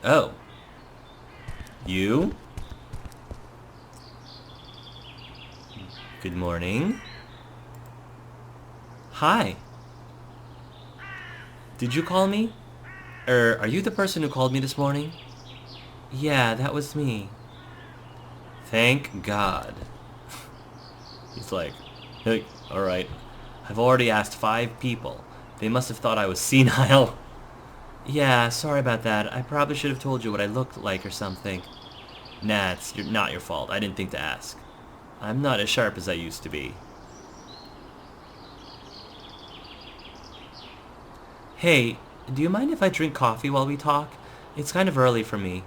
Oh. You? Good morning. Hi. Did you call me? Are you the person who called me this morning? Yeah, that was me. Thank God. He's like, hey, alright. I've already asked 5 people. They must have thought I was senile. Yeah, sorry about that. I probably should have told you what I looked like or something. Nah, it's not your fault. I didn't think to ask. I'm not as sharp as I used to be. Hey, do you mind if I drink coffee while we talk? It's kind of early for me.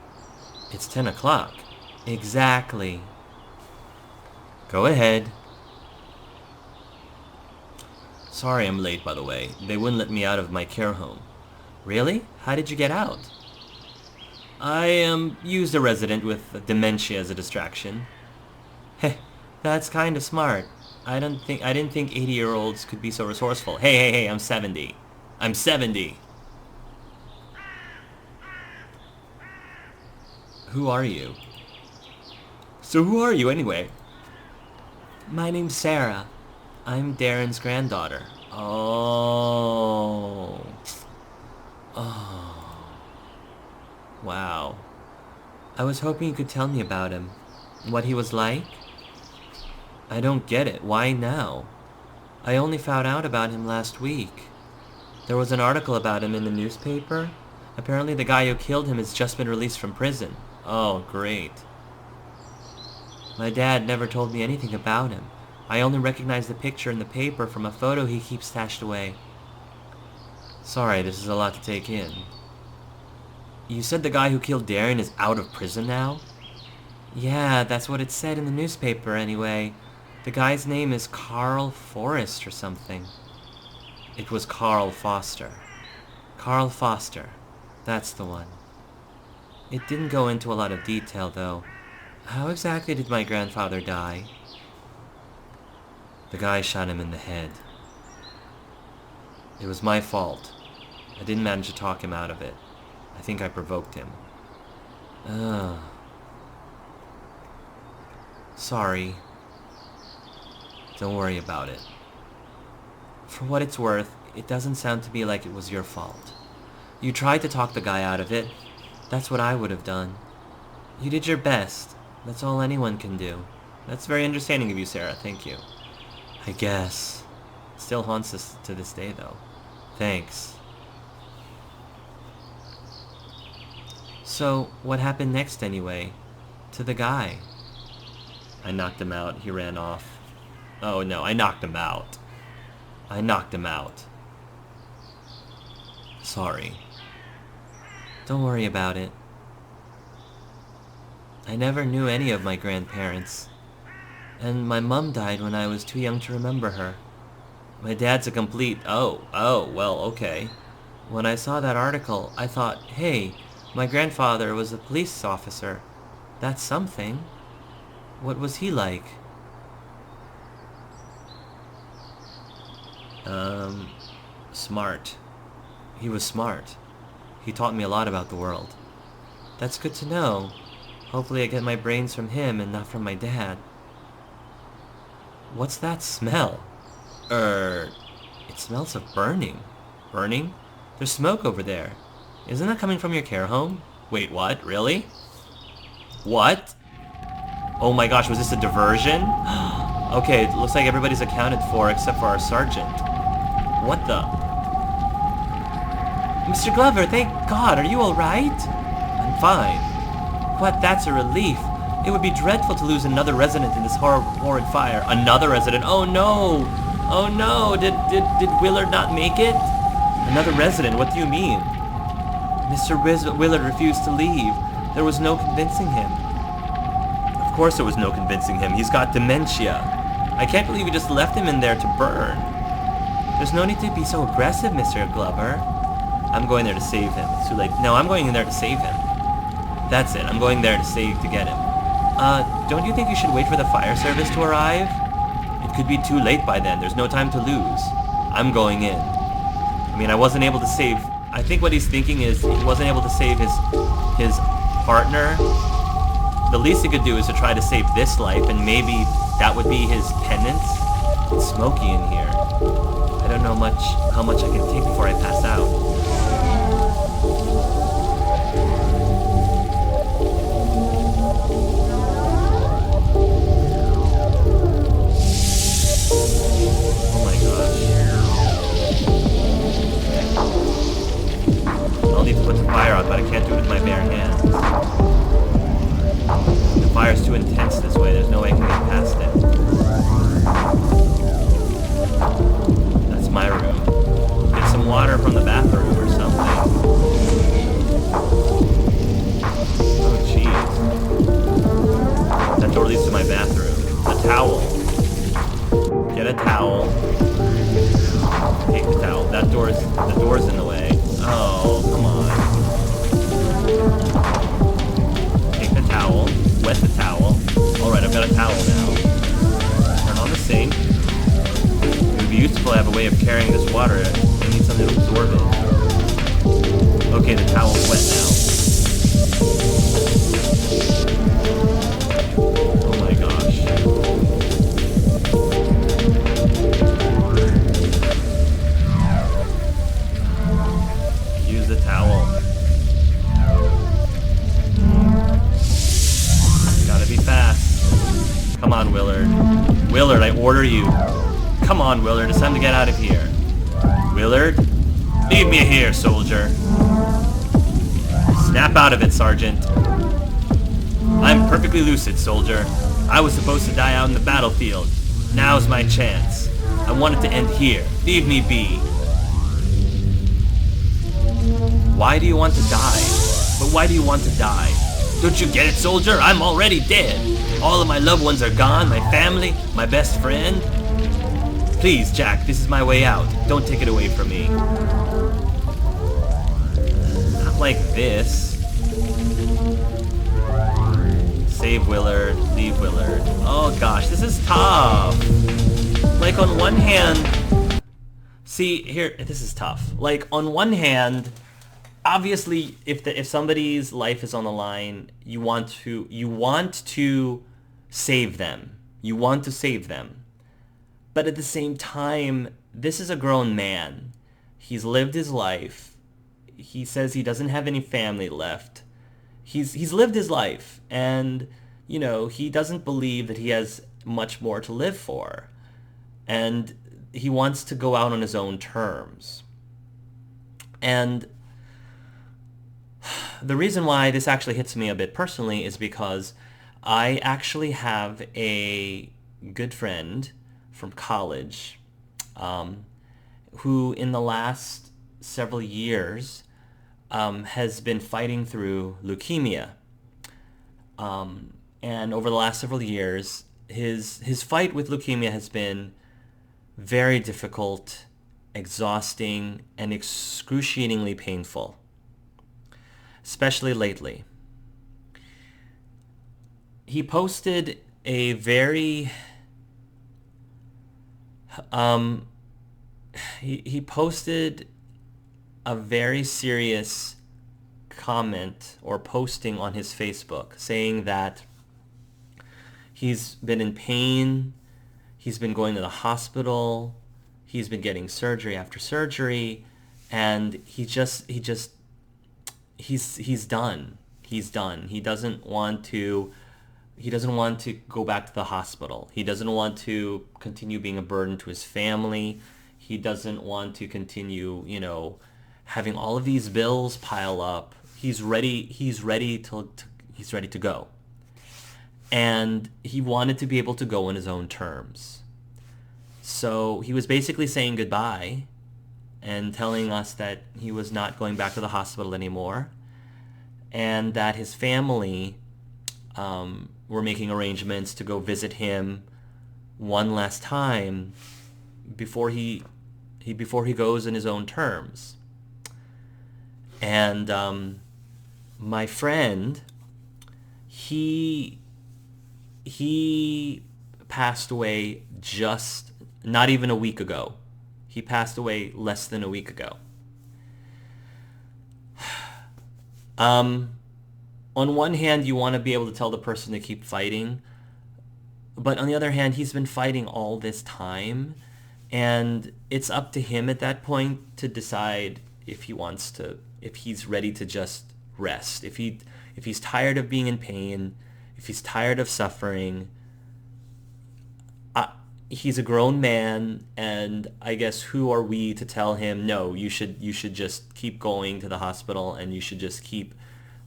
It's 10 o'clock. Exactly. Go ahead. Sorry I'm late, by the way. They wouldn't let me out of my care home. Really? How did you get out? I used a resident with dementia as a distraction. Heh, that's kind of smart. I didn't think 80-year-olds could be so resourceful. Hey, I'm 70. I'm 70. Who are you? So who are you anyway? My name's Sarah. I'm Darren's granddaughter. Oh. Wow. I was hoping you could tell me about him. What he was like? I don't get it. Why now? I only found out about him last week. There was an article about him in the newspaper. Apparently the guy who killed him has just been released from prison. Oh, great. My dad never told me anything about him. I only recognized the picture in the paper from a photo he keeps stashed away. Sorry, this is a lot to take in. You said the guy who killed Darren is out of prison now? Yeah, that's what it said in the newspaper anyway. The guy's name is Carl Forrest or something. It was Carl Foster. Carl Foster. That's the one. It didn't go into a lot of detail, though. How exactly did my grandfather die? The guy shot him in the head. It was my fault. I didn't manage to talk him out of it. I think I provoked him. Sorry. Don't worry about it. For what it's worth, it doesn't sound to me like it was your fault. You tried to talk the guy out of it. That's what I would have done. You did your best. That's all anyone can do. That's very understanding of you, Sarah. Thank you. I guess. Still haunts us to this day, though. Thanks. So, what happened next, anyway? To the guy? I knocked him out. He ran off. Oh, no, I knocked him out. I knocked him out. Sorry. Don't worry about it. I never knew any of my grandparents. And my mom died when I was too young to remember her. My dad's a complete... Oh, well, okay. When I saw that article, I thought, hey, my grandfather was a police officer. That's something. What was he like? Smart. He was smart. He taught me a lot about the world. That's good to know. Hopefully I get my brains from him and not from my dad. What's that smell? It smells of burning. Burning? There's smoke over there. Isn't that coming from your care home? Wait, what? Really? What? Oh my gosh, was this a diversion? Okay, it looks like everybody's accounted for except for our sergeant. What the? Mr. Glover, thank God, are you alright? I'm fine. What, that's a relief. It would be dreadful to lose another resident in this horrid fire. Another resident? Oh no! Oh no! Did Willard not make it? Another resident? What do you mean? Mr. Willard refused to leave. There was no convincing him. Of course there was no convincing him. He's got dementia. I can't believe you just left him in there to burn. There's no need to be so aggressive, Mr. Glover. I'm going there to save him. It's too late. No, I'm going in there to save him. That's it. I'm going there to get him. Don't you think you should wait for the fire service to arrive? It could be too late by then. There's no time to lose. I'm going in. I mean, I wasn't able to save... I think what he's thinking is he wasn't able to save his partner. The least he could do is to try to save this life, and maybe that would be his penance. It's smoky in here. I don't know how much I can take before I pass out. Oh my gosh. I'll need to put the fire out, but I can't do it with my bare hands. The fire's too intense this way. There's no way I can get past it. That's my room. Get some water from the bathroom or something. Oh, jeez. That door leads to my bathroom. A towel. Get a towel. Take the towel. The door's in the way. Oh, come on. Take the towel. Wet the towel. Alright, I've got a towel now. Turn on the sink. It would be useful to have a way of carrying this water. I need something to absorb it. Okay, the towel's wet now. Oh my gosh. Use the towel. Gotta be fast. Come on, Willard. Willard, I order you. Come on, Willard. It's time to get out of here. Willard? Leave me here, soldier. Snap out of it, Sergeant. I'm perfectly lucid, soldier. I was supposed to die out in the battlefield. Now's my chance. I want it to end here. Leave me be. Why do you want to die? But why do you want to die? Don't you get it, soldier? I'm already dead. All of my loved ones are gone, my family, my best friend. Please, Jack, this is my way out. Don't take it away from me. Not like this. Save Willard, leave Willard. Oh gosh, this is tough. Like on one hand, see here, this is tough. Like on one hand, obviously, if somebody's life is on the line, you want to save them. You want to save them. But at the same time, this is a grown man. He's lived his life. He says he doesn't have any family left. He's lived his life, and you know, he doesn't believe that he has much more to live for. And he wants to go out on his own terms. And the reason why this actually hits me a bit personally is because I actually have a good friend from college who in the last several years has been fighting through leukemia. And over the last several years, his fight with leukemia has been very difficult, exhausting, and excruciatingly painful, especially lately. He posted a very he posted a very serious comment or posting on his Facebook saying that he's been in pain, he's been going to the hospital, he's been getting surgery after surgery, and he's done. He's done. He doesn't want to go back to the hospital. He doesn't want to continue being a burden to his family. He doesn't want to continue, having all of these bills pile up. He's ready to go. And he wanted to be able to go on his own terms. So he was basically saying goodbye and telling us that he was not going back to the hospital anymore, and that his family were making arrangements to go visit him one last time before he goes in his own terms. And my friend, he passed away just not even a week ago. He passed away less than a week ago. Um, on one hand, you want to be able to tell the person to keep fighting, but on the other hand, he's been fighting all this time, and it's up to him at that point to decide if he's ready to just rest, if he's tired of being in pain, if he's tired of suffering. He's a grown man, and I guess who are we to tell him, no, you should just keep going to the hospital, and you should just keep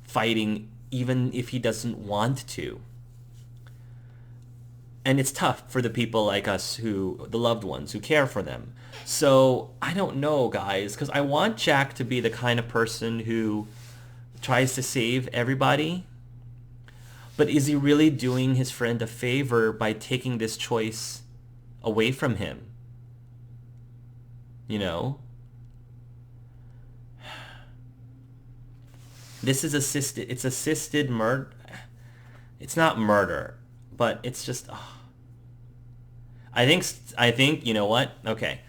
fighting even if he doesn't want to. And it's tough for the people like us, the loved ones who care for them. So I don't know, guys, because I want Jack to be the kind of person who tries to save everybody. But is he really doing his friend a favor by taking this choice away from him? You know? This is assisted murder. It's not murder, but it's just, I think, you know what? Okay.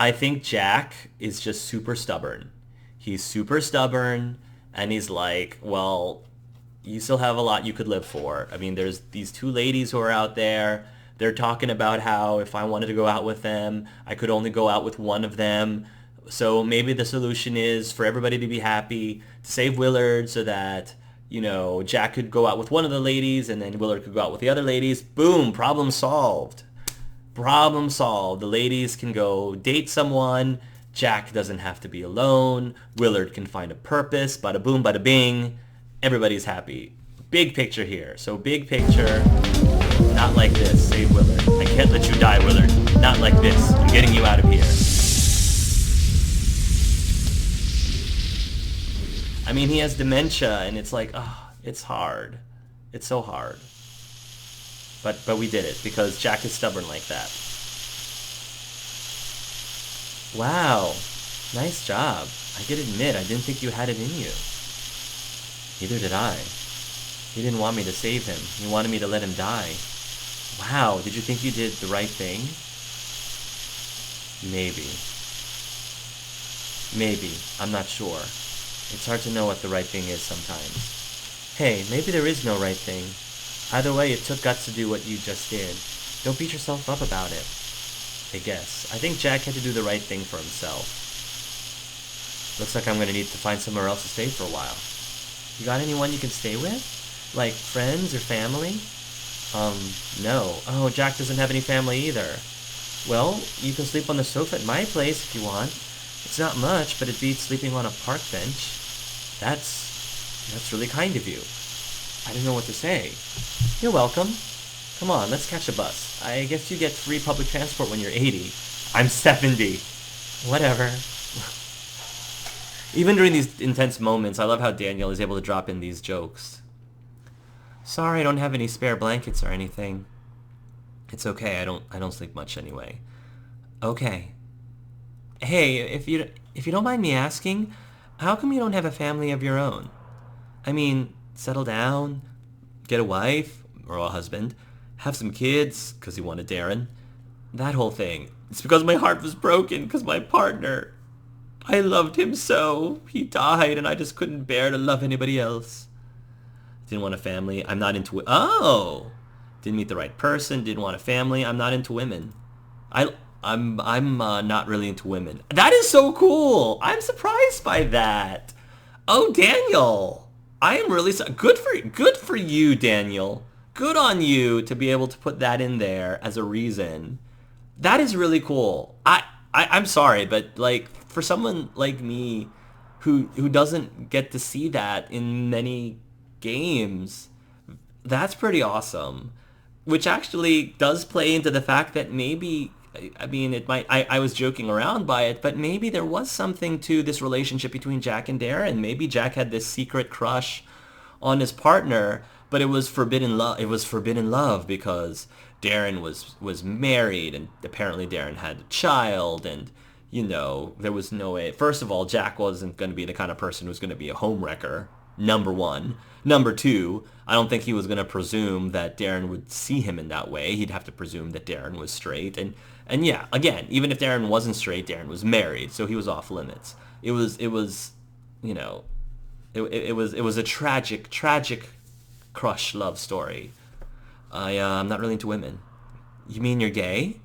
I think Jack is just super stubborn. He's super stubborn, and he's like, well, you still have a lot you could live for. I mean, there's these two ladies who are out there. They're talking about how if I wanted to go out with them, I could only go out with one of them. So maybe the solution is for everybody to be happy, to save Willard so that, you know, Jack could go out with one of the ladies and then Willard could go out with the other ladies. Boom, problem solved. Problem solved. The ladies can go date someone. Jack doesn't have to be alone. Willard can find a purpose. Bada boom, bada bing. Everybody's happy. Big picture here. So big picture, not like this. Save Willard. I can't let you die, Willard. Not like this. I'm getting you out of here. I mean, he has dementia, and it's like, it's hard. It's so hard. But we did it, because Jack is stubborn like that. Wow. Nice job. I gotta admit, I didn't think you had it in you. Neither did I. He didn't want me to save him. He wanted me to let him die. Wow, did you think you did the right thing? Maybe. Maybe. I'm not sure. It's hard to know what the right thing is sometimes. Hey, maybe there is no right thing. Either way, it took guts to do what you just did. Don't beat yourself up about it. I guess. I think Jack had to do the right thing for himself. Looks like I'm gonna need to find somewhere else to stay for a while. You got anyone you can stay with? Like friends or family? No. Oh, Jack doesn't have any family either. Well, you can sleep on the sofa at my place if you want. It's not much, but it beats sleeping on a park bench. That's really kind of you. I don't know what to say. You're welcome. Come on, let's catch a bus. I guess you get free public transport when you're 80. I'm 70. Whatever. Even during these intense moments, I love how Daniel is able to drop in these jokes. Sorry, I don't have any spare blankets or anything. It's okay. I don't sleep much anyway. Okay. Hey, if you don't mind me asking, how come you don't have a family of your own? I mean, settle down, get a wife or a husband, have some kids because you wanted Darren. That whole thing. It's because my heart was broken because my partner, I loved him so. He died and I just couldn't bear to love anybody else. Didn't want a family. I'm not into it. Oh! Didn't meet the right person. Didn't want a family. I'm not into women. I'm not really into women. That is so cool. I'm surprised by that. Oh, Daniel. I am really good for you, Daniel. Good on you to be able to put that in there as a reason. That is really cool. I'm sorry, but like for someone like me who doesn't get to see that in many games, that's pretty awesome. Which actually does play into the fact that maybe, I mean, it might, I was joking around by it, but maybe there was something to this relationship between Jack and Darren. Maybe Jack had this secret crush on his partner, but it was forbidden love. It was forbidden love because Darren was married, and apparently Darren had a child, and you know, there was no way. First of all, Jack wasn't going to be the kind of person who's going to be a homewrecker. Number one. Number two, I don't think he was going to presume that Darren would see him in that way. He'd have to presume that Darren was straight. And yeah, again, even if Darren wasn't straight, Darren was married, so he was off limits. It was, you know, It was a tragic crush love story. I'm not really into women. You mean you're gay?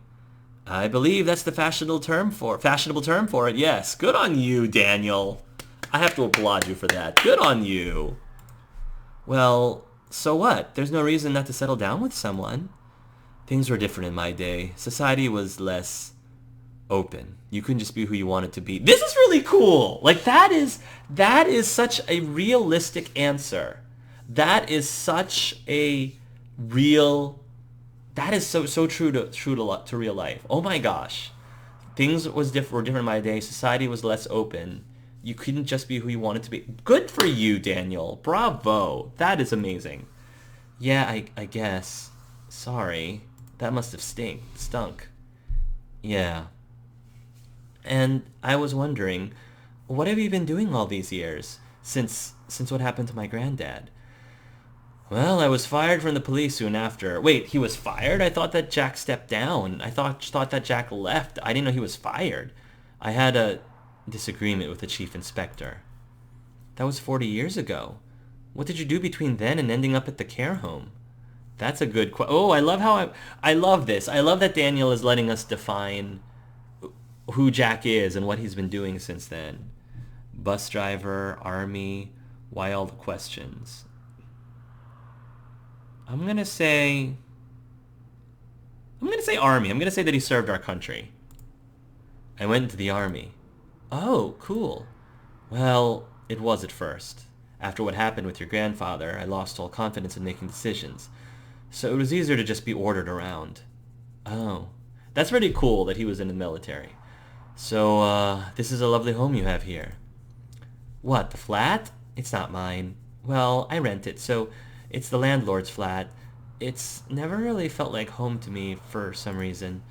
I believe that's the fashionable term for it. Yes. Good on you, Daniel. I have to applaud you for that. Good on you. Well, so what? There's no reason not to settle down with someone. Things were different in my day. Society was less open. You couldn't just be who you wanted to be. This is really cool. Like that is such a realistic answer. That is such a real. That is so true to real life. Oh my gosh, things were different in my day. Society was less open. You couldn't just be who you wanted to be. Good for you, Daniel. Bravo. That is amazing. Yeah, I guess. Sorry. That must have stunk. Yeah. And I was wondering, what have you been doing all these years since what happened to my granddad? Well, I was fired from the police soon after. Wait, he was fired? I thought that Jack stepped down. I thought that Jack left. I didn't know he was fired. I had a disagreement with the chief inspector. That was 40 years ago. What did you do between then and ending up at the care home? That's a good question. Oh, I love this. I love that Daniel is letting us define who Jack is and what he's been doing since then. Bus driver, army, why all the questions? I'm going to say army. I'm going to say that he served our country. I went into the army. Oh, cool. Well, it was at first. After what happened with your grandfather, I lost all confidence in making decisions. So it was easier to just be ordered around. Oh, that's pretty cool that he was in the military. So, this is a lovely home you have here. What, the flat? It's not mine. Well, I rent it, so it's the landlord's flat. It's never really felt like home to me for some reason.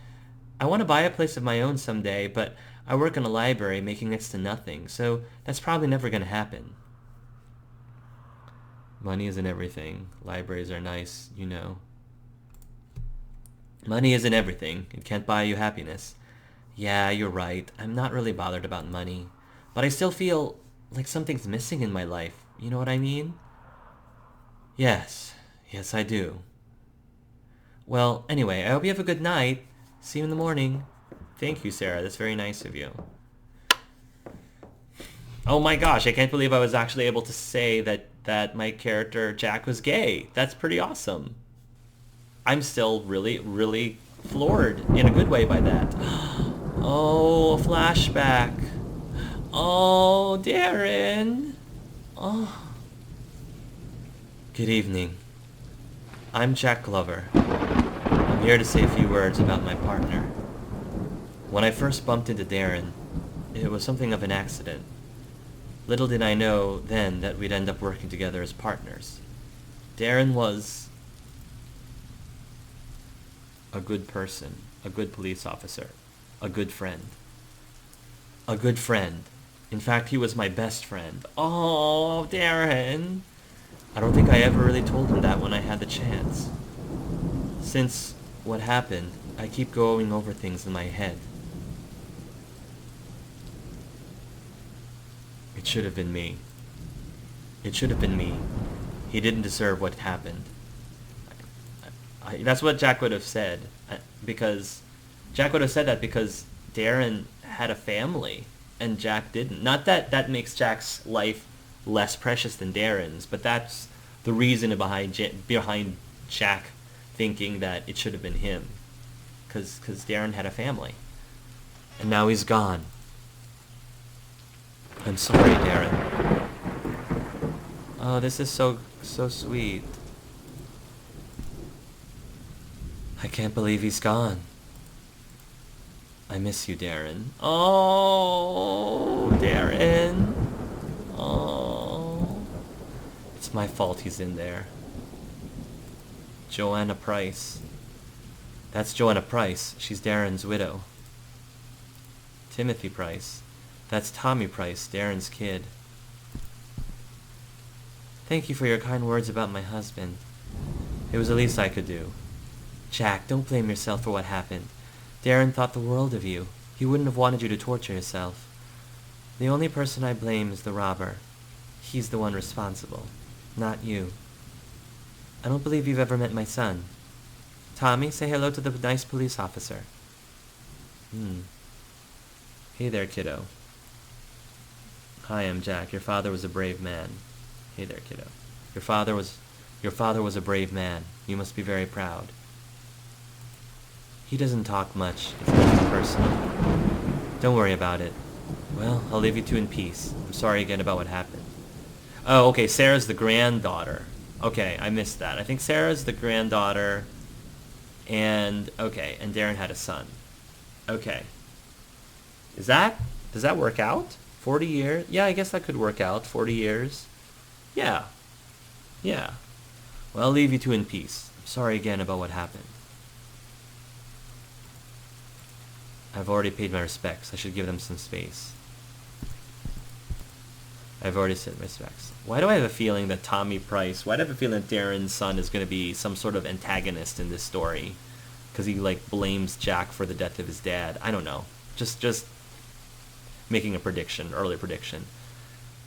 I want to buy a place of my own someday, but I work in a library making next to nothing, so that's probably never going to happen. Money isn't everything. Libraries are nice, you know. Money isn't everything. It can't buy you happiness. Yeah, you're right. I'm not really bothered about money. But I still feel like something's missing in my life. You know what I mean? Yes. Yes, I do. Well, anyway, I hope you have a good night. See you in the morning. Thank you, Sarah. That's very nice of you. Oh my gosh, I can't believe I was actually able to say that my character, Jack, was gay. That's pretty awesome. I'm still really, really floored in a good way by that. Oh, a flashback. Oh, Darren. Oh. Good evening. I'm Jack Glover. I'm here to say a few words about my partner. When I first bumped into Darren, it was something of an accident. Little did I know then that we'd end up working together as partners. Darren was a good person, a good police officer, a good friend. A good friend. In fact, he was my best friend. Oh, Darren. I don't think I ever really told him that when I had the chance. Since what happened, I keep going over things in my head. It should have been me. It should have been me. He didn't deserve what happened. That's what Jack would have said. Because Jack would have said that because Darren had a family and Jack didn't. Not that that makes Jack's life less precious than Darren's, but that's the reason behind Jack thinking that it should have been him. Because Darren had a family. And now he's gone. I'm sorry, Darren. Oh, this is so sweet. I can't believe he's gone. I miss you, Darren. Oh, Darren. Oh. It's my fault he's in there. Joanna Price. That's Joanna Price. She's Darren's widow. Timothy Price. That's Tommy Price, Darren's kid. Thank you for your kind words about my husband. It was the least I could do. Jack, don't blame yourself for what happened. Darren thought the world of you. He wouldn't have wanted you to torture yourself. The only person I blame is the robber. He's the one responsible, not you. I don't believe you've ever met my son. Tommy, say hello to the nice police officer. Hey there, kiddo. Hi, I'm Jack. Your father was a brave man. Hey there, kiddo. Your father was a brave man. You must be very proud. He doesn't talk much. It's nothing personal. Don't worry about it. Well, I'll leave you two in peace. I'm sorry again about what happened. Oh, okay, Sarah's the granddaughter. Okay, I missed that. I think Sarah's the granddaughter, and Darren had a son. Okay. Does that work out? 40 years? Yeah, I guess that could work out. 40 years. Yeah. Well, I'll leave you two in peace. I'm sorry again about what happened. I've already paid my respects. I should give them some space. I've already said my respects. Why do I have a feeling that why do I have a feeling that Darren's son is going to be some sort of antagonist in this story? Because he, blames Jack for the death of his dad. I don't know. Just making a prediction, early prediction.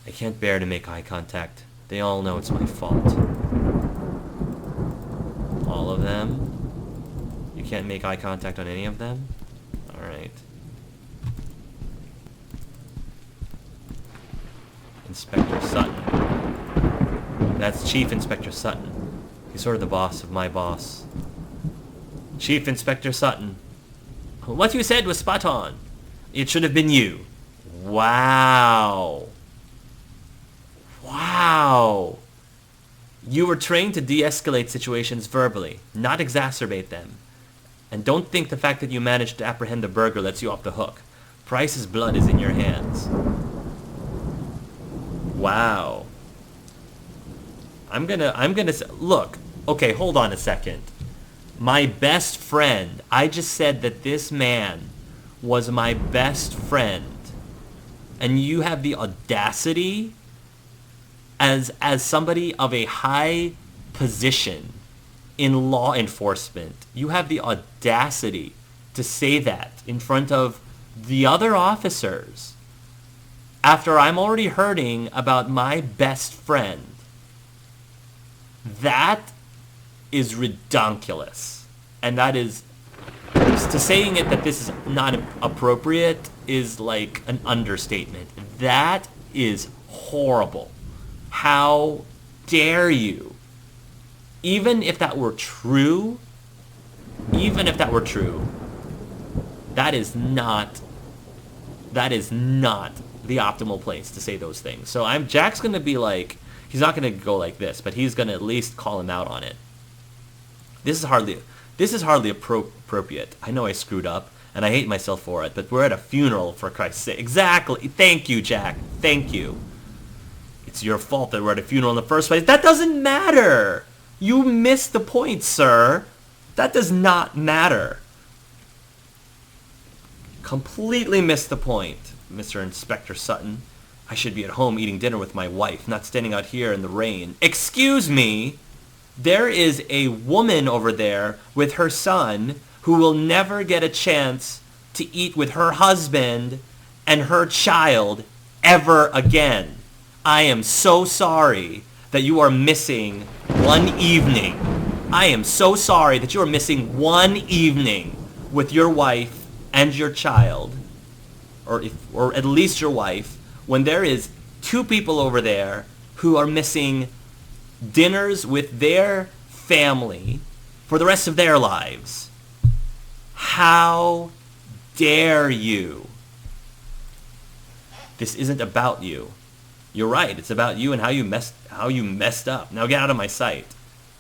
I can't bear to make eye contact. They all know it's my fault. All of them? You can't make eye contact on any of them? Alright. Inspector Sutton. That's Chief Inspector Sutton. He's sort of the boss of my boss. Chief Inspector Sutton. What you said was spot on. It should have been you. Wow. You were trained to de-escalate situations verbally, not exacerbate them. And don't think the fact that you managed to apprehend the burglar lets you off the hook. Price's blood is in your hands. Wow. I'm gonna say, look, okay, hold on a second. My best friend, I just said that this man was my best friend. And you have the audacity as somebody of a high position in law enforcement, you have the audacity to say that in front of the other officers after I'm already hurting about my best friend. That is redonkulous. And that is, to saying it that this is not appropriate is like an understatement. That is horrible. How dare you? Even if that were true, that is not the optimal place to say those things. So Jack's gonna be like, he's not gonna go like this, but he's gonna at least call him out on it. This is hardly appropriate. I know I screwed up, and I hate myself for it, but we're at a funeral, for Christ's sake. Exactly. Thank you, Jack. Thank you. It's your fault that we're at a funeral in the first place. That doesn't matter. You missed the point, sir. That does not matter. Completely missed the point, Mr. Inspector Sutton. I should be at home eating dinner with my wife, not standing out here in the rain. Excuse me. There is a woman over there with her son who will never get a chance to eat with her husband and her child ever again. I am so sorry that you are missing one evening. I am so sorry that you are missing one evening with your wife and your child, or at least your wife, when there is two people over there who are missing dinners with their family for the rest of their lives. How dare you? This isn't about you. You're right, it's about you and how you messed up. Now get out of my sight.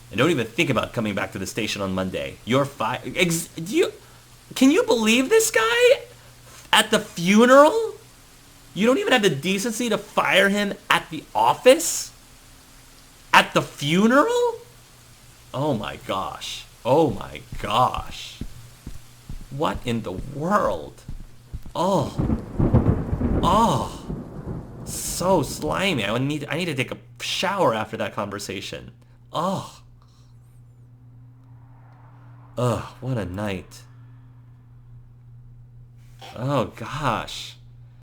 And don't even think about coming back to the station on Monday. You're fired. Can you believe this guy? At the funeral? You don't even have the decency to fire him at the office? At the funeral? Oh my gosh. Oh my gosh. What in the world? Oh. So slimy. I need to take a shower after that conversation. Ugh, what a night. Oh gosh.